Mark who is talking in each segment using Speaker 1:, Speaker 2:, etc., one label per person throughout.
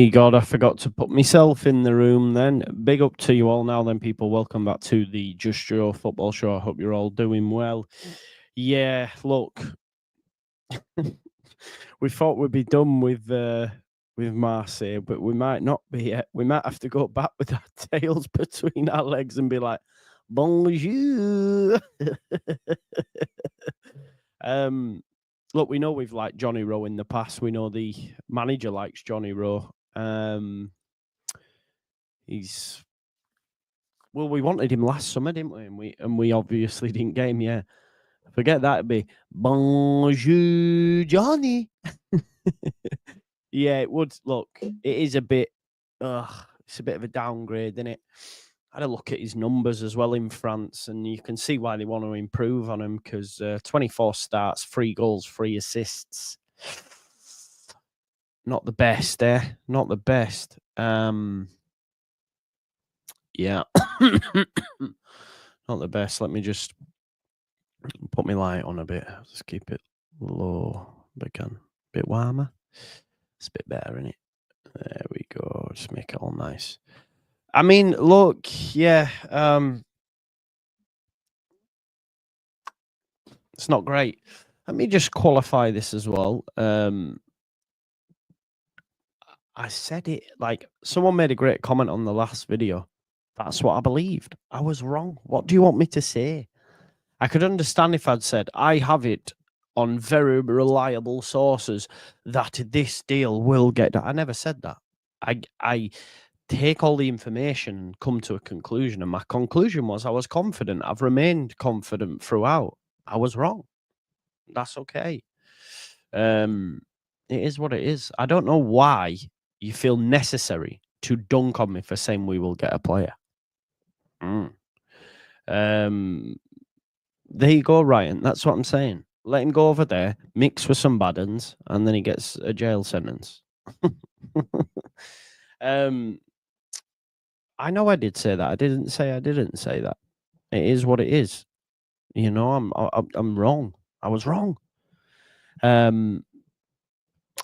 Speaker 1: God, I forgot to put myself in the room then. Big up to you all now then, people. Welcome back to the Just Joe Football Show. I hope you're all doing well. Yeah, look. We thought we'd be done with Marseille, but we might not be yet. We might have to go back with our tails between our legs and be like, bonjour. Look, we know we've liked Jonny Rowe in the past. We know the manager likes Jonny Rowe. We wanted him last summer, didn't we? And we obviously didn't get him. Yeah, forget that. It'd be bonjour, Jonny. Yeah, it would. Look, it is a bit. It's a bit of a downgrade, isn't it? I had a look at his numbers as well in France, and you can see why they want to improve on him because 24 starts, 3 goals, 3 assists. Not the best, Not the best. Yeah. Not the best. Let me just put my light on a bit. Just keep it low. But a bit warmer. It's a bit better, isn't it? There we go. Just make it all nice. I mean, look, yeah. It's not great. Let me just qualify this as well. I said it like someone made a great comment on the last video. That's what I believed. I was wrong. What do you want me to say? I could understand if I'd said, I have it on very reliable sources that this deal will get done. I never said that. I take all the information and come to a conclusion. And my conclusion was I was confident. I've remained confident throughout. I was wrong. That's okay. It is what it is. I don't know why you feel necessary to dunk on me for saying we will get a player. There you go, Ryan. That's what I'm saying. Let him go over there, mix with some bad uns, and then he gets a jail sentence. I know I did say that. I didn't say I didn't say that. It is what it is. You know, I'm wrong. I was wrong.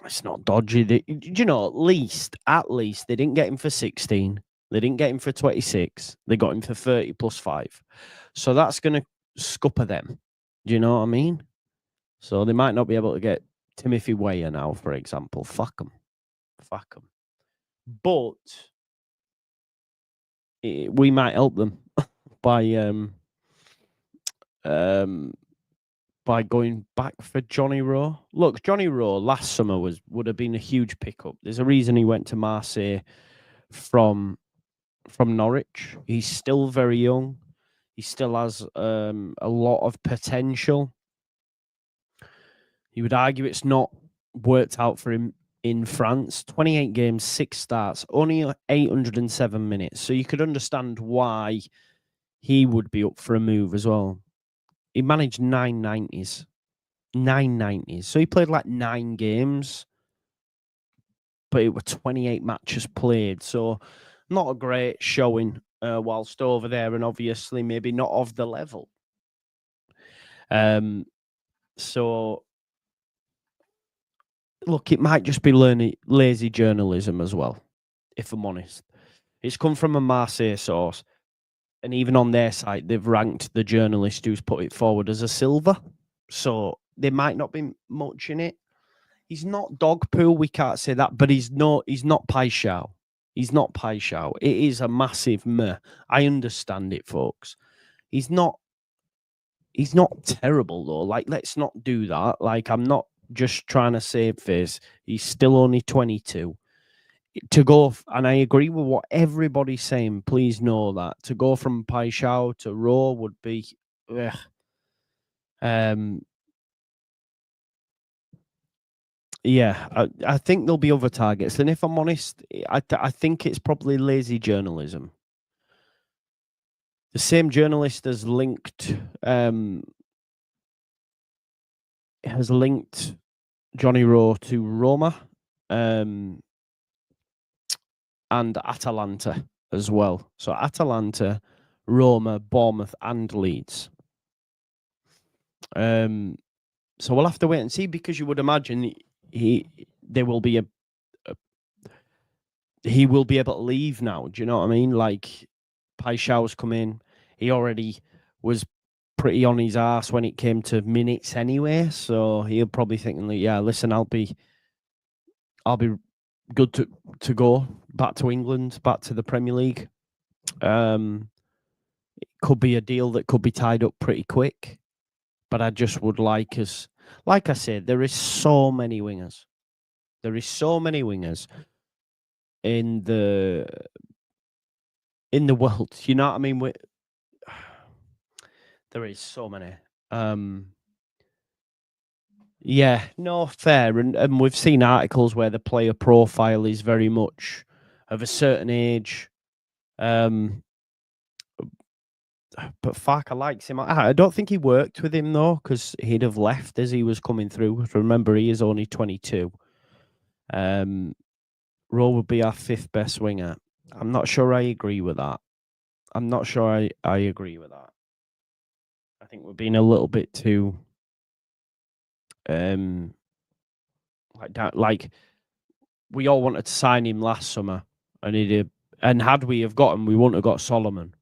Speaker 1: It's not dodgy. You know, at least they didn't get him for 16. They didn't get him for 26. They got him for 30 plus 5. So that's going to scupper them. Do you know what I mean? So they might not be able to get Timothy Weah now, for example. Fuck them. But we might help them by going back for Jonny Rowe. Look, Jonny Rowe last summer would have been a huge pickup. There's a reason he went to Marseille from Norwich. He's still very young. He still has a lot of potential. You would argue it's not worked out for him in France. 28 games, 6 starts, only 807 minutes. So you could understand why he would be up for a move as well. He managed 990s. 990s. So he played like 9 games, but it were 28 matches played. So not a great showing whilst over there, and obviously maybe not of the level. So look, it might just be lazy journalism as well, if I'm honest. It's come from a Marseille source, and even on their site, they've ranked the journalist who's put it forward as a silver. So there might not be much in it. He's not dog poo, we can't say that, but he's not Paixão. He's not Paixão. It is a massive meh. I understand it, folks. He's not terrible though. Like, let's not do that. Like, I'm not just trying to save face. He's still only 22. To go, and I agree with what everybody's saying, please know that. To go from Paixão to Rowe would be... Yeah, I think there'll be other targets. And if I'm honest, I think it's probably lazy journalism. The same journalist has linked Jonny Rowe to Roma and Atalanta as well. So Atalanta, Roma, Bournemouth, and Leeds. So we'll have to wait and see, because you would imagine there will be he will be able to leave now. Do you know what I mean? Like, Paixão's come in. He already was pretty on his ass when it came to minutes anyway. So he'll probably thinking, like, yeah, listen, I'll be good to go back to England, back to the Premier League. It could be a deal that could be tied up pretty quick. But I just would like us, like I said, there is so many wingers. There is so many wingers in the world. You know what I mean? There is so many. Yeah, no, fair. And we've seen articles where the player profile is very much of a certain age. But Farker likes him. I don't think he worked with him, though, because he'd have left as he was coming through. Remember, he is only 22. Rowe would be our 5th best winger. I'm not sure I agree with that. I'm not sure I agree with that. I think we're being a little bit too like that. Like, we all wanted to sign him last summer, and had we have got him, we wouldn't have got Solomon.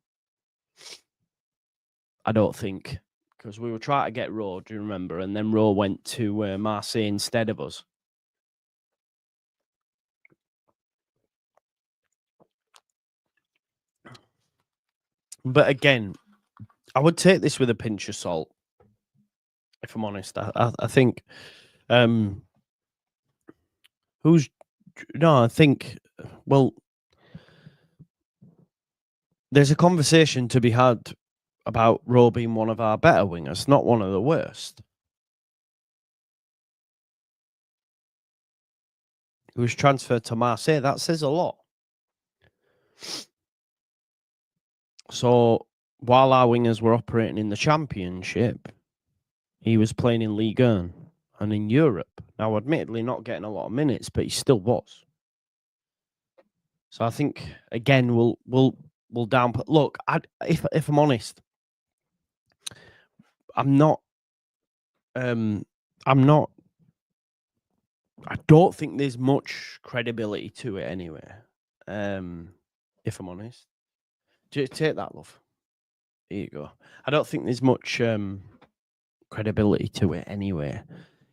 Speaker 1: I don't think, because we were trying to get Rowe, do you remember? And then Rowe went to Marseille instead of us. But again, I would take this with a pinch of salt, if I'm honest. I think I think, well, there's a conversation to be had about Rowe being one of our better wingers, not one of the worst. He was transferred to Marseille. That says a lot. So while our wingers were operating in the Championship, he was playing in Ligue 1 and in Europe. Now, admittedly, not getting a lot of minutes, but he still was. So I think, again, we'll downput. Look, if I'm honest, I'm not. I don't think there's much credibility to it anyway. If I'm honest, take that, love. Here you go. I don't think there's much credibility to it anyway.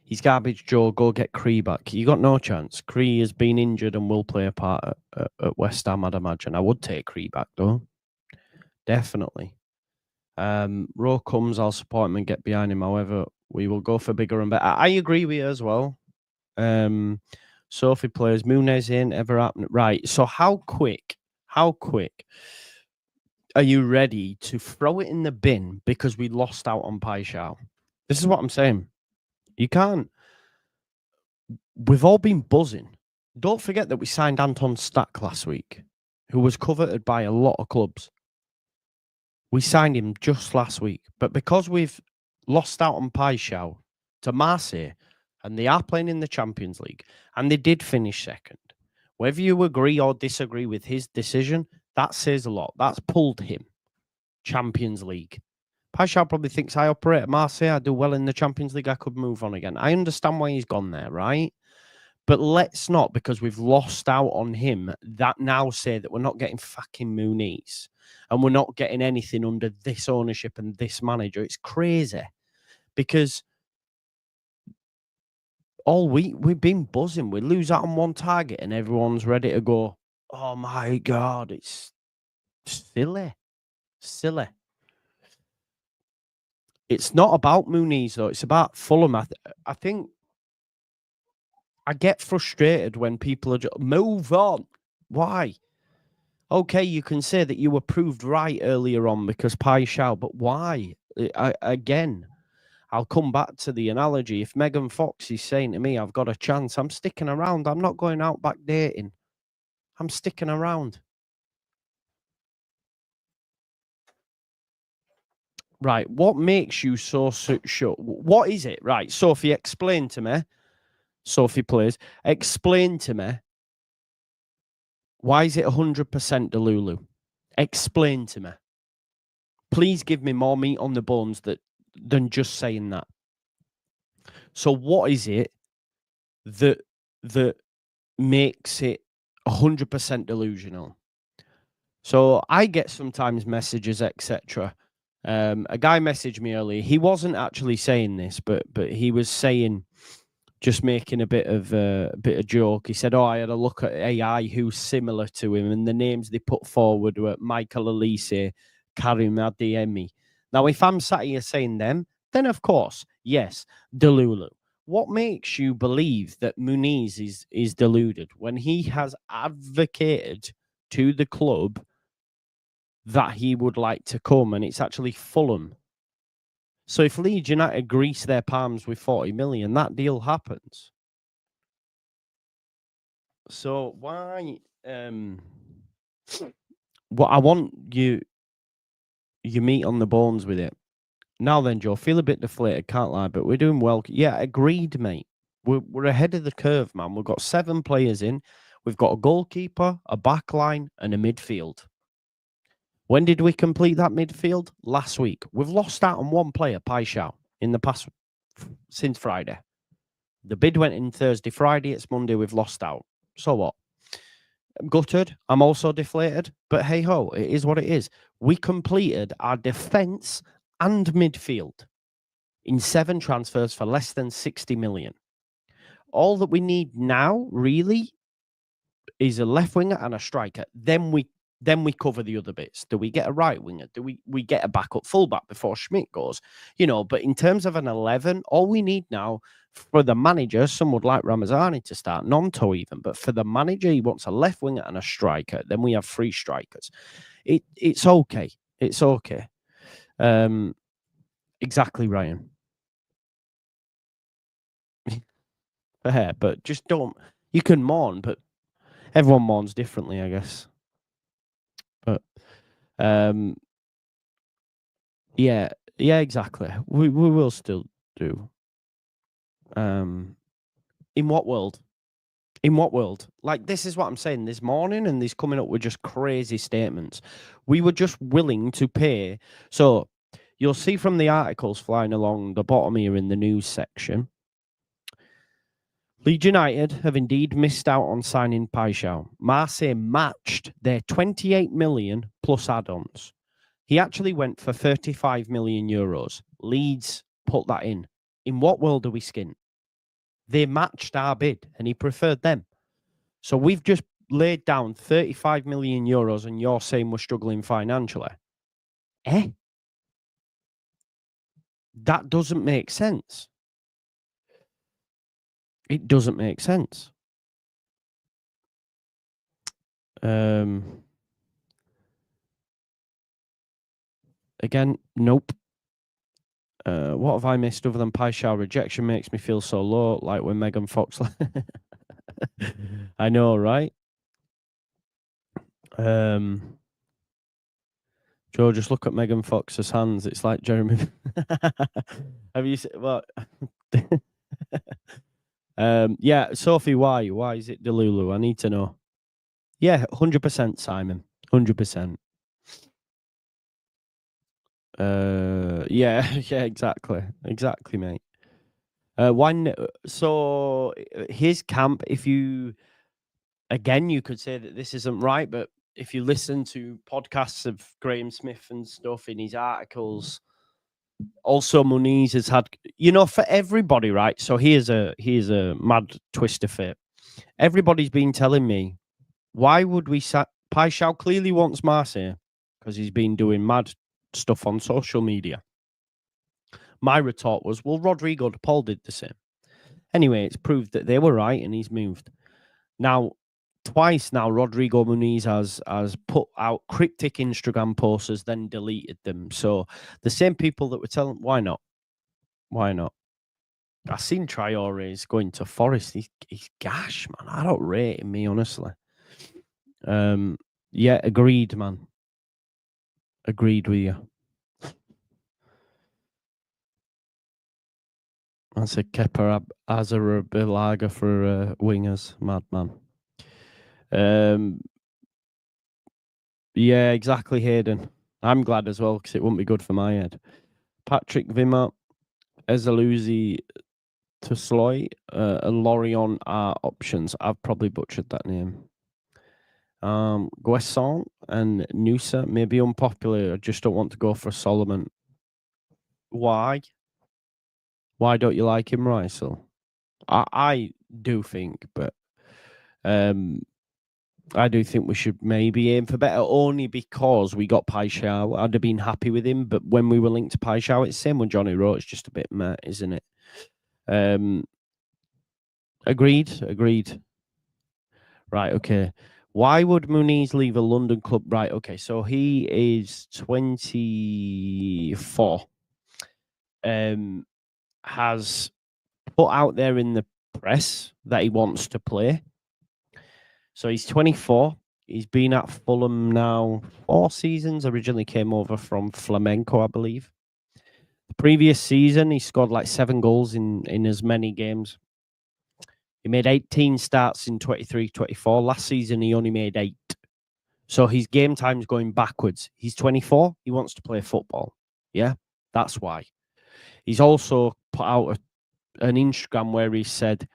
Speaker 1: He's garbage, Joe. Go get Cree back. You got no chance. Cree has been injured and will play a part at West Ham, I'd imagine. I would take Cree back, though. Definitely. Rowe comes, I'll support him and get behind him. However, we will go for bigger and better. I agree with you as well. Sophie plays Muniz in, ever happening. Right. So how quick are you ready to throw it in the bin because we lost out on Paixão? This is what I'm saying. You can't. We've all been buzzing. Don't forget that we signed Anton Stack last week, who was coveted by a lot of clubs. We signed him just last week. But because we've lost out on Paixão to Marseille, and they are playing in the Champions League, and they did finish second, whether you agree or disagree with his decision, that says a lot. That's pulled him. Champions League. Paixão probably thinks I operate at Marseille, I do well in the Champions League, I could move on again. I understand why he's gone there, right? But let's not, because we've lost out on him, that now say that we're not getting fucking Muniz and we're not getting anything under this ownership and this manager. It's crazy, because all week we've been buzzing. We lose out on one target and everyone's ready to go, oh my God, it's silly. Silly. It's not about Muniz, though. It's about Fulham. I think I get frustrated when people are just, move on. Why? Okay, you can say that you were proved right earlier on because Paixão, but why? Again, I'll come back to the analogy. If Megan Fox is saying to me, I've got a chance, I'm sticking around. I'm not going out back dating. I'm sticking around. Right, what makes you so sure? What is it? Right, Sophie, explain to me. Sophie plays. Explain to me, why is it 100% Delulu? Explain to me. Please give me more meat on the bones than just saying that. So what is it that makes it 100% delusional. So I get sometimes messages, etc. A guy messaged me earlier. He wasn't actually saying this, but he was saying, just making a bit of joke. He said, "Oh, I had a look at AI who's similar to him, and the names they put forward were Michael Elise, Karim Adeyemi." Now, if I'm sat here saying them, then of course, yes, Delulu. What makes you believe that Muniz is deluded when he has advocated to the club that he would like to come, and it's actually Fulham? So if Leeds United grease their palms with 40 million, that deal happens. So why? What I want you meat on the bones with it. Now then, Joe, feel a bit deflated, can't lie, but we're doing well. Yeah, agreed, mate. We're ahead of the curve, man. We've got 7 players in. We've got a goalkeeper, a back line, and a midfield. When did we complete that midfield? Last week. We've lost out on one player, Paixão, in the past since Friday. The bid went in Thursday, Friday. It's Monday. We've lost out. So what? I'm gutted. I'm also deflated. But hey ho, it is what it is. We completed our defence and midfield in 7 transfers for less than 60 million. All that we need now, really, is a left winger and a striker. Then we cover the other bits. Do we get a right winger? Do we get a backup fullback before Schmidt goes? But in terms of an 11, all we need now for the manager, some would like Ramazani to start, Nonto even, but for the manager, he wants a left winger and a striker. Then we have 3 strikers. It's okay. It's okay. Exactly, Ryan. Fair, but just don't. You can mourn, but everyone mourns differently, I guess. But yeah, exactly. We will still do. In what world? In what world? Like, this is what I'm saying this morning, and he's coming up with just crazy statements. We were just willing to pay. So you'll see from the articles flying along the bottom here in the news section, Leeds United have indeed missed out on signing Paixão. Marseille matched their 28 million plus add-ons. He actually went for 35 million euros. Leeds put that in. In what world are we skint? They matched our bid and he preferred them. So we've just laid down 35 million euros and you're saying we're struggling financially. That doesn't make sense. It doesn't make sense. Again, nope. What have I missed other than Paixão? Rejection makes me feel so low, like when Megan Fox. I know, right? Joe, just look at Megan Fox's hands. It's like Jeremy. Have you seen what? Yeah, Sophie, why? Why is it Delulu? I need to know. Yeah, 100%, Simon. 100%. Yeah, exactly, mate. So his camp, if you, again, you could say that this isn't right, but if you listen to podcasts of Graham Smith and stuff in his articles, also Muniz has had, for everybody, right? So here's a mad twist of fate. Everybody's been telling me, why would we Paixão clearly wants Marseille because he's been doing mad stuff on social media. My retort was, well, Rodrigo de Paul did the same. Anyway, it's proved that they were right and he's moved. Now, twice now, Rodrigo Muniz has put out cryptic Instagram posts, then deleted them. So the same people that were telling, why not? Why not? I seen Traore's going to Forest. He's gash, man. I don't rate him, me, honestly. Yeah, agreed, man. Agreed with you. That's a Kepa Azarabilaga for wingers, madman. Yeah, exactly, Hayden. I'm glad as well because it wouldn't be good for my head. Patrick Vimmer, Ezaluzi Tusloy, and Lorion are options. I've probably butchered that name. Guesson and Nusa may be unpopular. I just don't want to go for Solomon. Why? Why don't you like him, Rysel? I do think, but I do think we should maybe aim for better only because we got Paixão. I'd have been happy with him, but when we were linked to Paixão, it's the same with Jonny Rowe. It's just a bit meh, isn't it? Agreed. Right, okay. Why would Muniz leave a London club? Right, okay. So he is 24. Has put out there in the press that he wants to play. So he's 24. He's been at Fulham now 4 seasons. Originally came over from Flamenco, I believe. The previous season, he scored like 7 goals in as many games. He made 18 starts in 23-24. Last season, he only made 8. So his game time's going backwards. He's 24. He wants to play football. Yeah, that's why. He's also put out an Instagram where he said,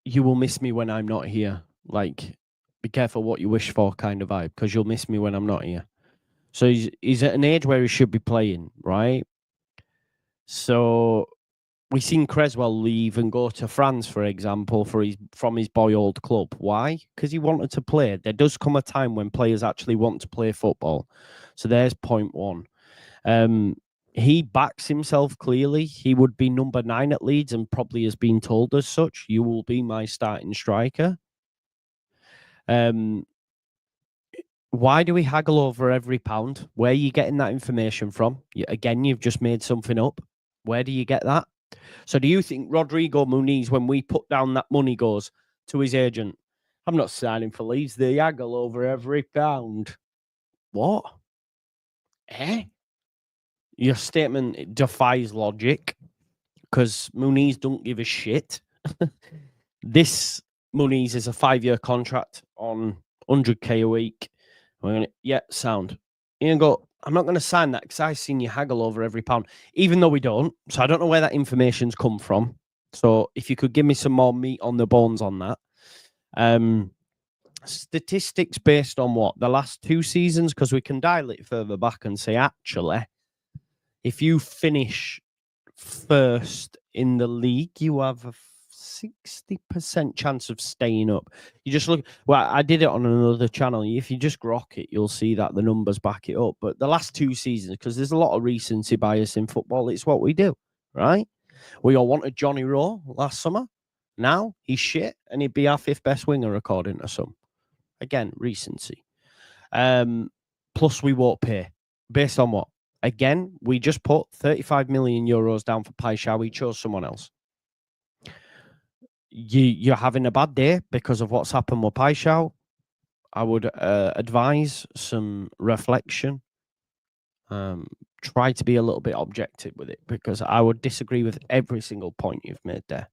Speaker 1: "You will miss me when I'm not here. Like, be careful what you wish for," kind of vibe, because you'll miss me when I'm not here. So he's at an age where he should be playing, right? So we've seen Creswell leave and go to France, for example, from his boy old club. Why? Because he wanted to play. There does come a time when players actually want to play football. So there's point 1. He backs himself clearly. He would be number 9 at Leeds and probably has been told as such. You will be my starting striker. Why do we haggle over every pound? Where are you getting that information from? Again, you've just made something up. Where do you get that? So do you think Rodrigo Muniz, when we put down that money, goes to his agent, "I'm not signing for Leeds. They haggle over every pound"? What? Your statement defies logic because Muniz don't give a shit. This Muniz is a 5-year contract on 100k a week. Sound. You go, "I'm not going to sign that because I've seen you haggle over every pound," even though we don't. So I don't know where that information's come from. So if you could give me some more meat on the bones on that. Statistics based on what? The last 2 seasons? Because we can dial it further back and say, actually, if you finish first in the league, you have a 60% chance of staying up. You just look. Well, I did it on another channel. If you just grok it, you'll see that the numbers back it up. But the last 2 seasons, because there's a lot of recency bias in football, it's what we do, right? We all wanted Jonny Rowe last summer. Now he's shit, and he'd be our 5th best winger according to some. Again, recency. Plus, we won't pay. Based on what? Again, we just put 35 million euros down for Paixão. We chose someone else. You're having a bad day because of what's happened with Paixão. I would advise some reflection. Try to be a little bit objective with it because I would disagree with every single point you've made there.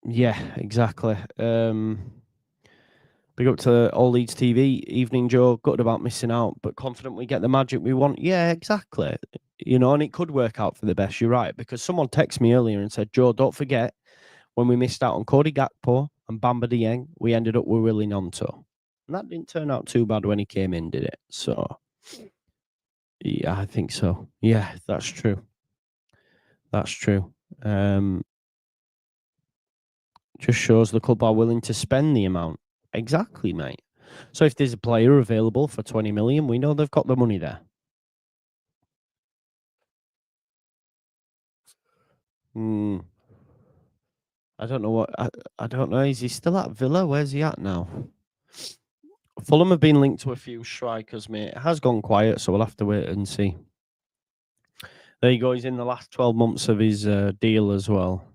Speaker 1: Yeah, exactly. Big up to All Leeds TV. Evening, Joe. Gutted about missing out, but confident we get the magic we want. Yeah, exactly. You know, and it could work out for the best. You're right. Because someone texted me earlier and said, "Joe, don't forget when we missed out on Cody Gakpo and Bamba Dieng, we ended up with Willie Gnonto." And that didn't turn out too bad when he came in, did it? So, yeah, I think so. Yeah, that's true. That's true. Just shows the club are willing to spend the amount. Exactly, mate. So if there's a player available for 20 million, we know they've got the money there. I don't know what I don't know. Is he still at Villa? Where's he at now? Fulham have been linked to a few strikers, mate. It has gone quiet, so we'll have to wait and see. There you go. He's in the last 12 months of his deal as well.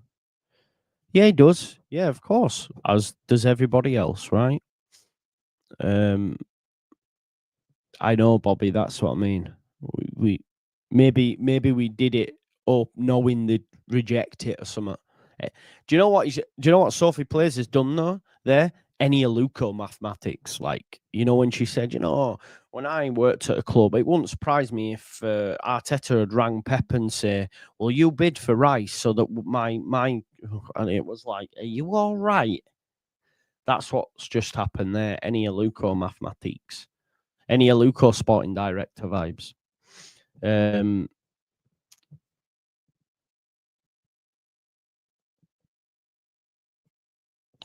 Speaker 1: Yeah, he does. Yeah, of course. As does everybody else, right? I know, Bobby. That's what I mean. We maybe we did it up knowing they'd reject it or something. Do you know what? Do you know what Sophie Plays has done though? There, any Aluko mathematics. Like, you know, when she said, you know, when I worked at a club, it wouldn't surprise me if Arteta had rang Pep and say, "Well, you bid for Rice so that my And it was like, are you all right? That's what's just happened there. Any Aluko mathematics. Any Aluko sporting director vibes.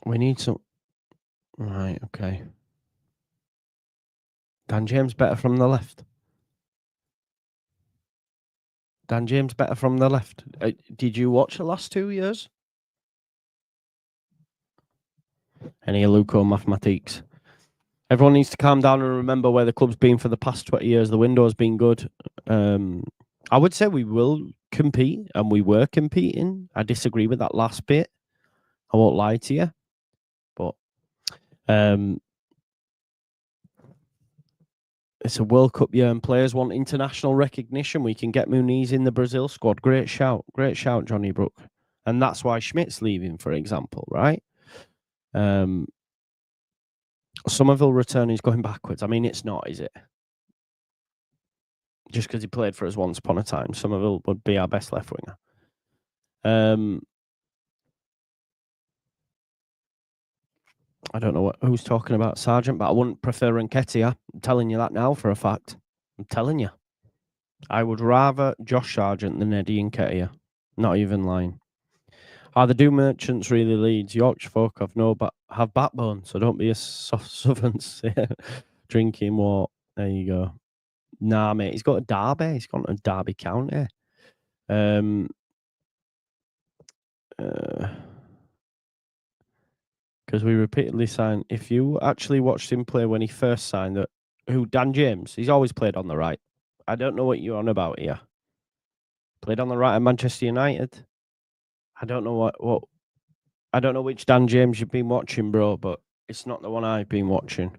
Speaker 1: We need some... Right, okay. Dan James better from the left. Dan James better from the left. Did you watch the last 2 years? Any Aluko mathematics. Everyone needs to calm down and remember where the club's been for the past 20 years. The window's been good. I would say we will compete, and we were competing. I disagree with that last bit. I won't lie to you. But it's a World Cup year and players want international recognition. We can get Muniz in the Brazil squad. Great shout. Great shout, Johnny Brook. And that's why Schmidt's leaving, for example, right? Somerville return is going backwards. I mean, it's not, is it? Just because he played for us once upon a time, Somerville would be our best left winger. I don't know who's talking about Sargent, but I wouldn't prefer Nketiah. I'm telling you that now for a fact. I'm telling you. I would rather Josh Sargent than Eddie Nketiah. Not even lying. Are the Doom Merchants really Leeds? Yorkshire folk have backbone, so don't be a servants. Drinking what? There you go. Nah, mate, he's got a derby. He's got a Derby County. Because we repeatedly signed. If you actually watched him play when he first signed, Dan James, he's always played on the right. I don't know what you're on about here. Played on the right at Manchester United. I don't know what. I don't know which Dan James you've been watching, bro, but it's not the one I've been watching.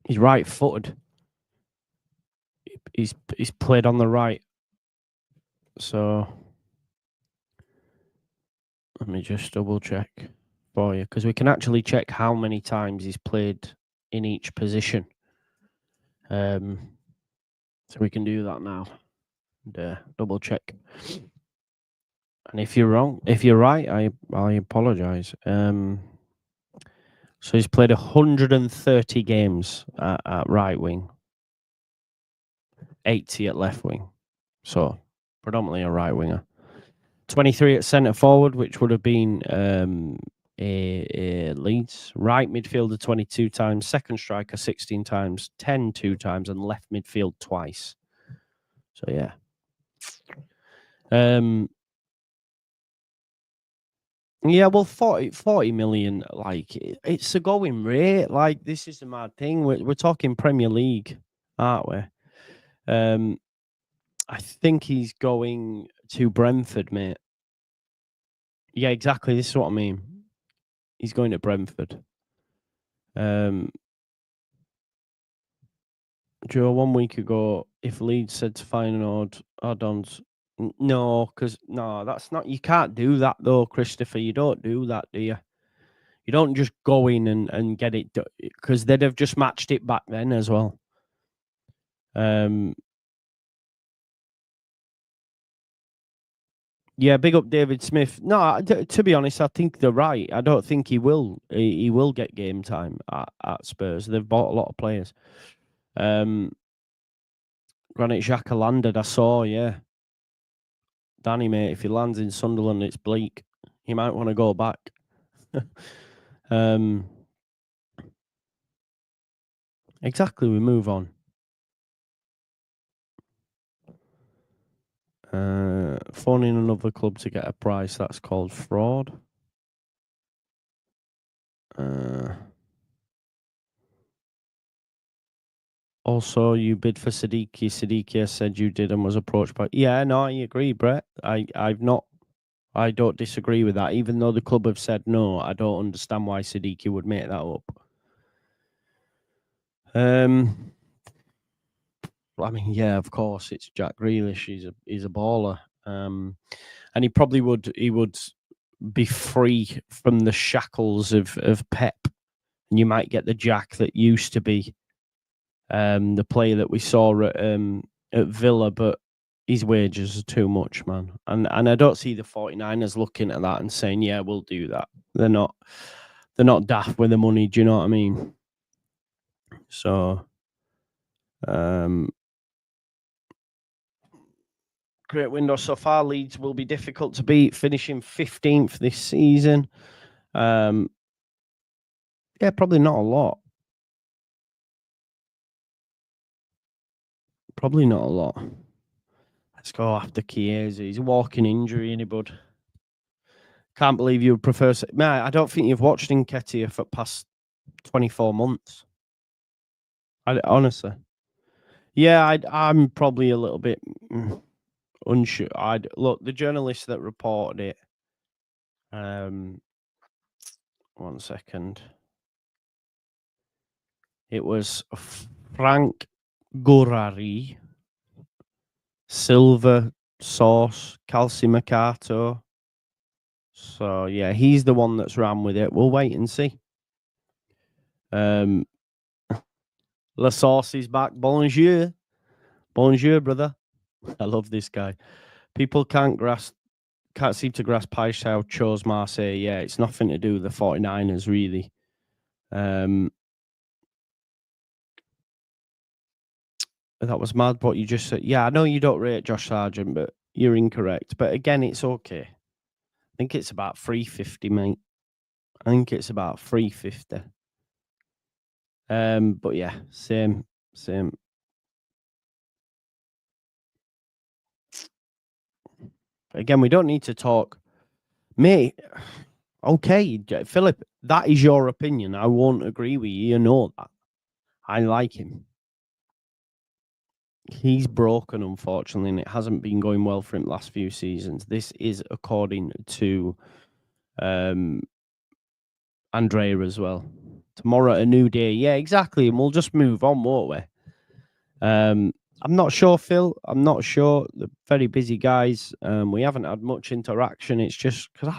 Speaker 1: He's right-footed. He's played on the right. So let me just double check for you, because we can actually check how many times he's played in each position. So we can do that now. And, double check. And if you're wrong, if you're right, I apologize. So he's played 130 games at right wing, 80 at left wing. So predominantly a right winger. 23 at centre forward, which would have been a Leeds. Right midfielder 22 times, second striker 16 times, 10 2 times, and left midfield twice. So yeah. Yeah, well, 40 million, like, it's a going rate. Like, this is a mad thing. We're talking Premier League, aren't we? I think he's going to Brentford, mate. Yeah, exactly. This is what I mean. He's going to Brentford. Joe, 1 week ago, if Leeds said to find an add-ons, no, because that's not. You can't do that though, Christopher. You don't do that, do you? You don't just go in and get it, because they'd have just matched it back then as well. Yeah, big up David Smith. No, to be honest, I think they're right. I don't think he will. He will get game time at Spurs. They've bought a lot of players. Granit Xhaka landed, I saw, yeah. Danny, mate, if he lands in Sunderland, it's bleak. He might want to go back. Exactly, we move on. Phoning another club to get a price, that's called fraud. Also, you bid for Siddiqui. Siddiqui said you did and was approached by... Yeah, no, I agree, Brett. I don't disagree with that. Even though the club have said no, I don't understand why Siddiqui would make that up. I mean, yeah, of course, it's Jack Grealish. He's a baller. And he probably would be free from the shackles of Pep. And you might get the Jack that used to be the player that we saw at Villa, but his wages are too much, man. And I don't see the 49ers looking at that and saying, yeah, we'll do that. They're not daft with the money, do you know what I mean? So great window so far. Leeds will be difficult to beat, finishing 15th this season. Yeah, probably not a lot. Probably not a lot. Let's go after Chiesa. He's a walking injury, any bud. Can't believe you would prefer. Man, I don't think you've watched Nketiah for past 24 months. Honestly. Yeah, I'm probably a little bit unsure. Look, the journalist that reported it. 1 second. It was Frank Gurari, Silver Sauce, Calcimercato. So yeah, he's the one that's ran with it. We'll wait and see. La Sauce is back. Bonjour, brother. I love this guy. People can't seem to grasp how chose Marseille. Yeah, it's nothing to do with the 49ers, really. That was mad what you just said. Yeah, I know you don't rate Josh Sargent, but you're incorrect. But again, it's okay. I think it's about 350, mate. I think it's about 350. But yeah, same. Again, we don't need to talk. Mate, okay, Philip, that is your opinion. I won't agree with you. You know that. I like him. He's broken, unfortunately, and it hasn't been going well for him the last few seasons. This is according to Andrea as well. Tomorrow, a new day. Yeah, exactly. And we'll just move on, won't we? I'm not sure, Phil. I'm not sure. They're very busy guys. We haven't had much interaction. It's just because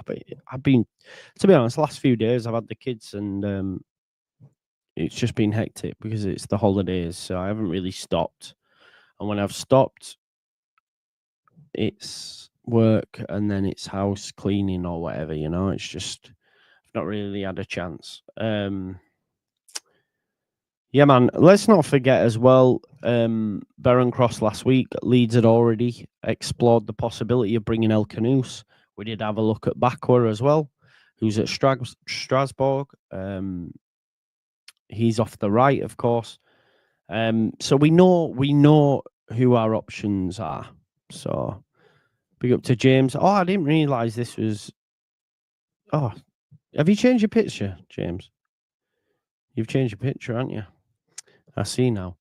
Speaker 1: I've been, to be honest, the last few days I've had the kids and it's just been hectic because it's the holidays. So I haven't really stopped. And when I've stopped, it's work and then it's house cleaning or whatever, you know. It's just I've not really had a chance. Yeah, man. Let's not forget as well, Baron Cross last week, Leeds had already explored the possibility of bringing El Canoes. We did have a look at Bakwa as well, who's at Strasbourg. He's off the right, of course. So we know who our options are. So big up to James. Oh, I didn't realise this was... Oh, have you changed your picture, James? You've changed your picture, haven't you? I see now.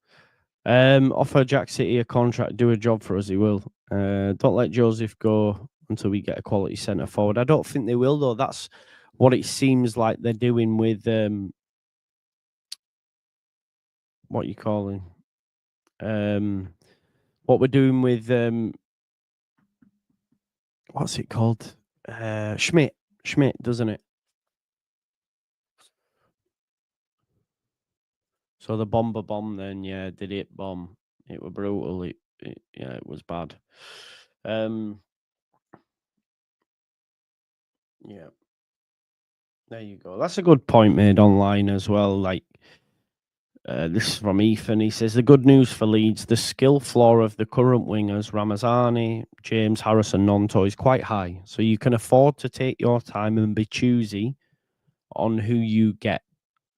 Speaker 1: Offer Jack City a contract, do a job for us, he will. Don't let Joseph go until we get a quality centre forward. I don't think they will, though. That's what it seems like they're doing with what you calling? What we're doing with what's it called? Schmidt, doesn't it? So the bomb then, yeah, did it bomb. It was brutal. Yeah, it was bad. Yeah. There you go. That's a good point made online as well. Like, this is from Ethan. He says, the good news for Leeds, the skill floor of the current wingers, Ramazani, James, Harrison, Nonto, is quite high. So you can afford to take your time and be choosy on who you get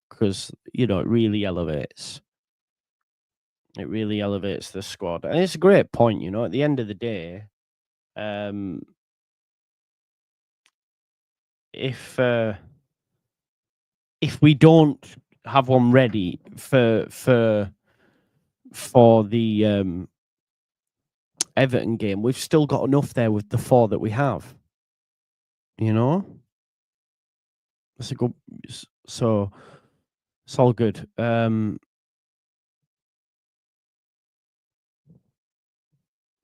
Speaker 1: because, you know, it really elevates. It really elevates the squad. And it's a great point, you know, at the end of the day, if we don't have one ready for the Everton game, we've still got enough there with the 4 that we have. You know, that's a good. So it's all good.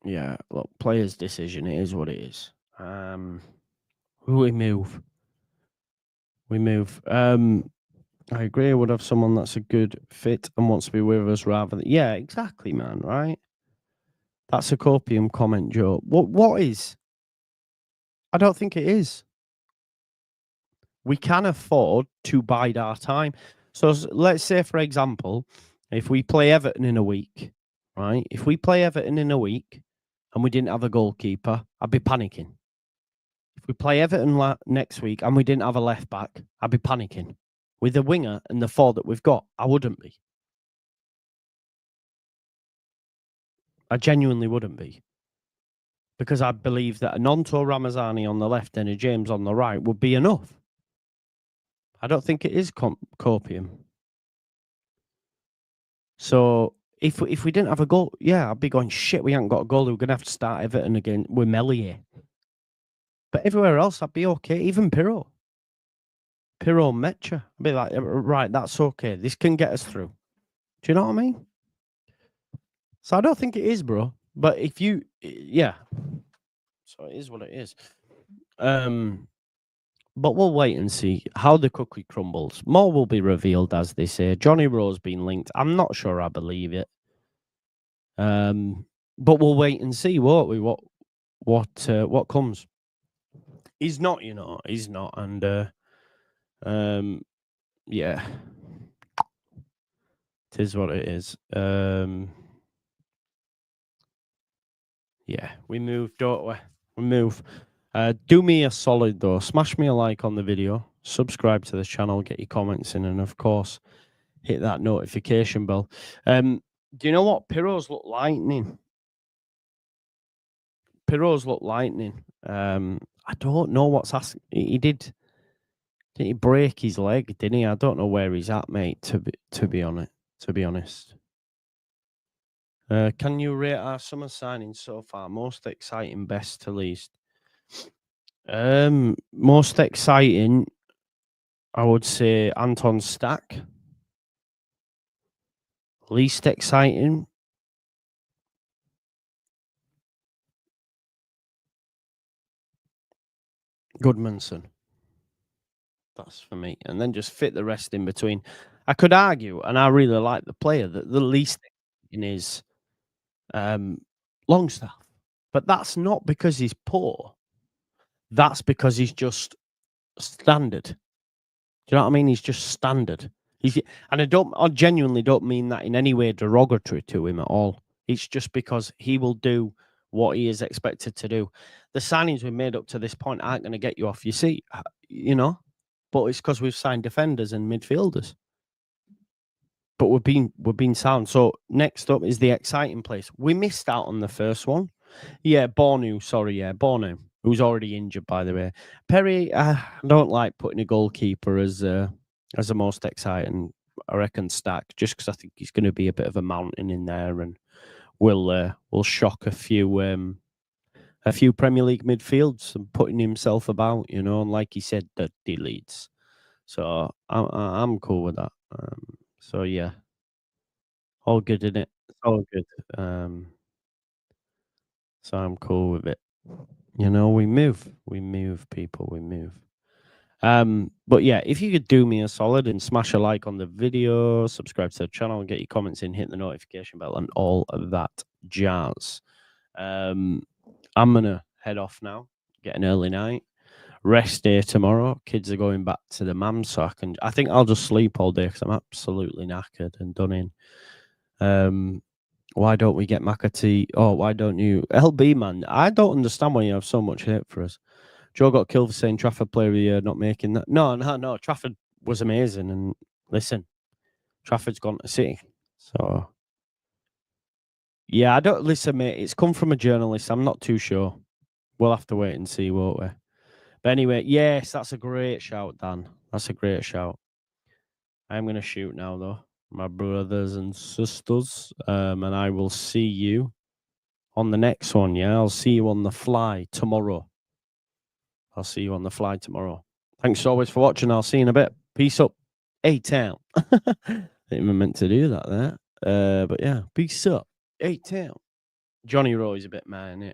Speaker 1: Yeah, look, players' decision. It is what it is. We move. I agree. I would have someone that's a good fit and wants to be with us rather than... Yeah, exactly, man. Right. That's a copium comment, Joe. What is? I don't think it is. We can afford to bide our time. So let's say, for example, if we play Everton in a week, right? If we play Everton in a week and we didn't have a goalkeeper, I'd be panicking. If we play Everton next week and we didn't have a left back, I'd be panicking. With the winger and the four that we've got, I wouldn't be. I genuinely wouldn't be. Because I believe that a Nonto Ramazani on the left and a James on the right would be enough. I don't think it is copium. So if we didn't have a goal, yeah, I'd be going, shit, we haven't got a goal. We're going to have to start Everton again with Melier. But everywhere else, I'd be okay. Even Pirro Mecha. I'd be like, right, that's okay. This can get us through. Do you know what I mean? So I don't think it is, bro. But if you, yeah. So it is what it is. But we'll wait and see how the cookie crumbles. More will be revealed, as they say. Jonny Rowe's been linked. I'm not sure I believe it. But we'll wait and see, won't we? What comes? He's not, you know. He's not, and yeah, it is what it is. Yeah, we move, don't we? We move. Do me a solid though. Smash me a like on the video. Subscribe to the channel. Get your comments in, and of course, hit that notification bell. Do you know what? Pirro's look lightning. Pirro's look lightning. I don't know what's asking. He didn't he break his leg? Didn't he? I don't know where he's at, mate. To be honest. Can you rate our summer signings so far? Most exciting, best to least. Most exciting, I would say Anton Stack. Least exciting, Goodmanson. That's for me. And then just fit the rest in between. I could argue, and I really like the player, that the least in is Longstaff. But that's not because he's poor. That's because he's just standard. Do you know what I mean? He's just standard. And I genuinely don't mean that in any way derogatory to him at all. It's just because he will do what he is expected to do. The signings we've made up to this point aren't going to get you off your seat, you know. But it's because we've signed defenders and midfielders. But we've been sound. So next up is the exciting place. We missed out on the first one. Yeah, Bornu, who's already injured, by the way. Perry, I don't like putting a goalkeeper as the most exciting. I reckon Stack, just because I think he's going to be a bit of a mountain in there, and will shock a few Premier League midfields and putting himself about, you know. And like he said, that he leads. So I'm cool with that. So yeah, all good in it. It's all good. So I'm cool with it. You know, we move, people, we move. But yeah, if you could do me a solid and smash a like on the video, subscribe to the channel, and get your comments in, hit the notification bell, and all of that jazz. I'm gonna head off now. Get an early night. Rest day tomorrow. Kids are going back to the mam, so I think I'll just sleep all day because I'm absolutely knackered and done in. Why don't we get McAtee? Oh, why don't you? LB, man, I don't understand why you have so much hate for us. Joe got killed for saying Trafford player of the year, not making that. No. Trafford was amazing. And listen, Trafford's gone to City. So, yeah, I don't listen, mate. It's come from a journalist. I'm not too sure. We'll have to wait and see, won't we? But anyway, yes, that's a great shout, Dan. That's a great shout. I'm going to shoot now, though, my brothers and sisters. And I will see you on the next one. Yeah, I'll see you on the fly tomorrow. Thanks always for watching. I'll see you in a bit. Peace up. A-Town. Didn't even meant to do that there. But yeah, peace up. A-Town. Jonny Rowe is a bit mad, innit?